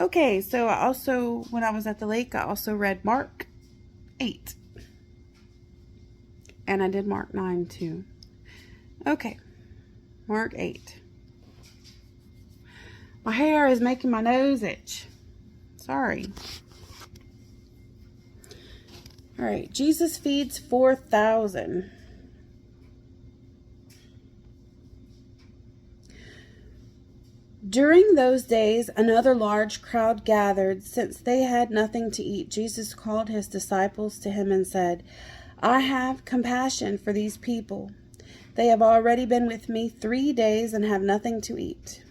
Okay, so I also, when I was at the lake, I also read Mark 8. And I did Mark 9 too. Okay, Mark 8. My hair is making my nose itch. Sorry. All right, Jesus feeds 4,000. During those days, another large crowd gathered. Since they had nothing to eat, Jesus called his disciples to him and said, I have compassion for these people. They have already been with me 3 days and have nothing to eat.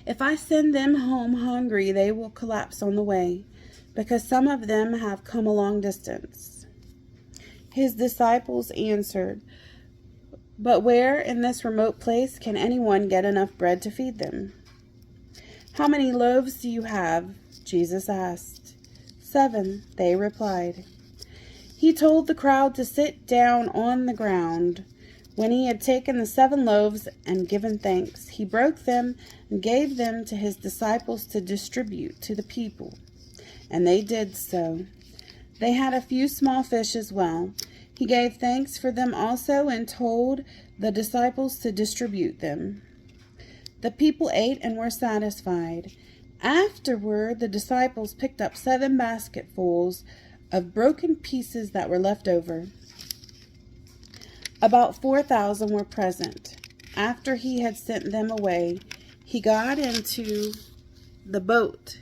If I send them home hungry, they will collapse on the way, because some of them have come a long distance. His disciples answered, But where in this remote place can anyone get enough bread to feed them? How many loaves do you have? Jesus asked. 7, they replied. He told the crowd to sit down on the ground. When he had taken the 7 loaves and given thanks, he broke them and gave them to his disciples to distribute to the people. And they did so. They had a few small fish as well. He gave thanks for them also and told the disciples to distribute them. The people ate and were satisfied. Afterward, the disciples picked up 7 basketfuls of broken pieces that were left over. About 4,000 were present. After he had sent them away, he got into the boat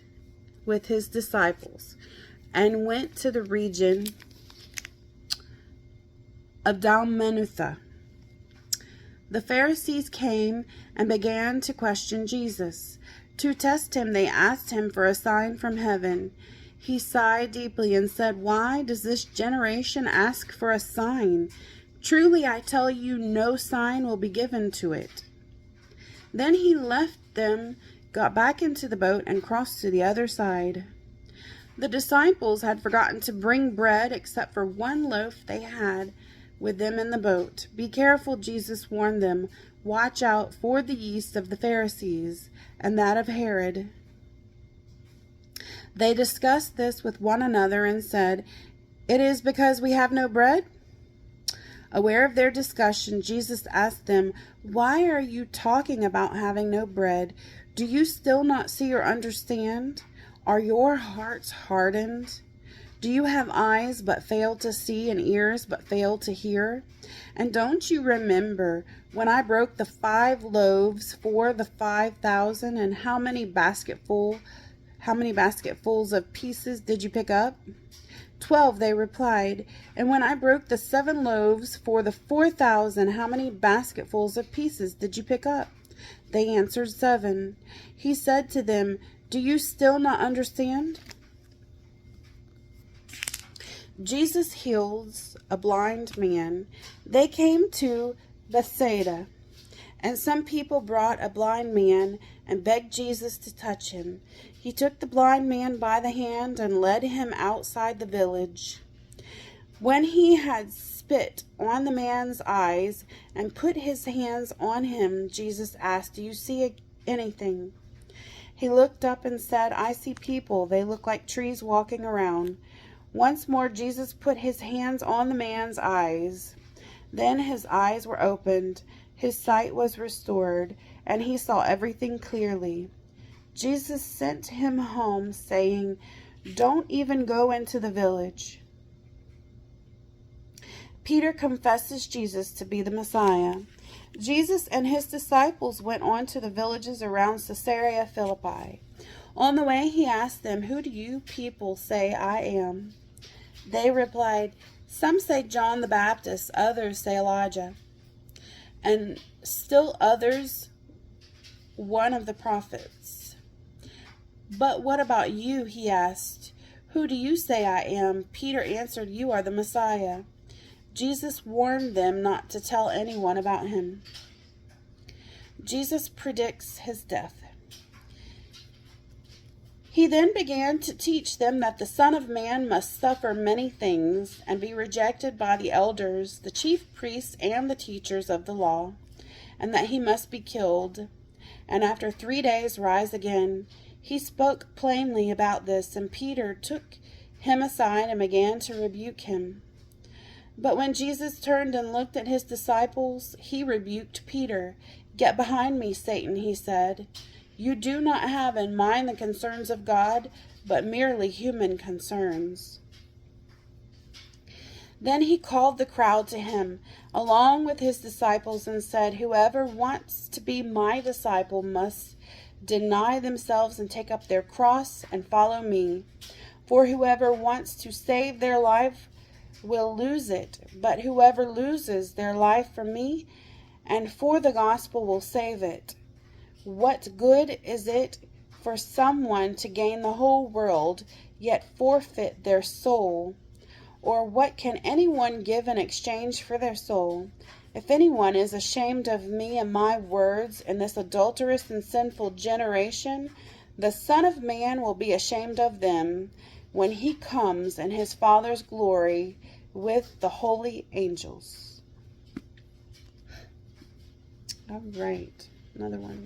with his disciples and went to the region of Dalmanutha. The Pharisees came and began to question Jesus. To test him, they asked him for a sign from heaven. He sighed deeply and said, Why does this generation ask for a sign? Truly, I tell you, no sign will be given to it. Then he left them, got back into the boat, and crossed to the other side. The disciples had forgotten to bring bread except for 1 loaf they had with them in the boat. Be careful, Jesus warned them. Watch out for the yeast of the Pharisees and that of Herod. They discussed this with one another and said, It is because we have no bread? Aware of their discussion, Jesus asked them, Why are you talking about having no bread? Do you still not see or understand? Are your hearts hardened? Do you have eyes but fail to see and ears but fail to hear? And don't you remember when I broke the 5 loaves for the 5,000, and how many basketfuls of pieces did you pick up? 12, they replied. And when I broke the 7 loaves for the 4,000, how many basketfuls of pieces did you pick up? They answered, 7. He said to them, Do you still not understand? Jesus heals a blind man. They came to Bethsaida, and some people brought a blind man and begged Jesus to touch him. He took the blind man by the hand and led him outside the village. When he had spit on the man's eyes and put his hands on him, Jesus asked, Do you see anything? He looked up and said, I see people. They look like trees walking around. Once more, Jesus put his hands on the man's eyes. Then his eyes were opened, his sight was restored, and he saw everything clearly. Jesus sent him home, saying, Don't even go into the village. Peter confesses Jesus to be the Messiah. Jesus and his disciples went on to the villages around Caesarea Philippi. On the way, he asked them, Who do you people say I am? They replied, Some say John the Baptist, others say Elijah, and still others one of the prophets. But what about you? He asked. Who do you say I am? Peter answered, You are the Messiah. Jesus warned them not to tell anyone about him. Jesus predicts his death. He then began to teach them that the Son of Man must suffer many things and be rejected by the elders, the chief priests, and the teachers of the law, and that he must be killed, and after 3 days rise again. He spoke plainly about this, and Peter took him aside and began to rebuke him. But when Jesus turned and looked at his disciples, he rebuked Peter. "Get behind me, Satan," he said. "You do not have in mind the concerns of God, but merely human concerns." Then he called the crowd to him, along with his disciples, and said, "Whoever wants to be my disciple must deny themselves and take up their cross and follow me. For whoever wants to save their life will lose it, but whoever loses their life for me and for the gospel will save it. What good is it for someone to gain the whole world, yet forfeit their soul? Or what can anyone give in exchange for their soul? If anyone is ashamed of me and my words in this adulterous and sinful generation, the Son of Man will be ashamed of them when he comes in his Father's glory with the holy angels." All right, another one.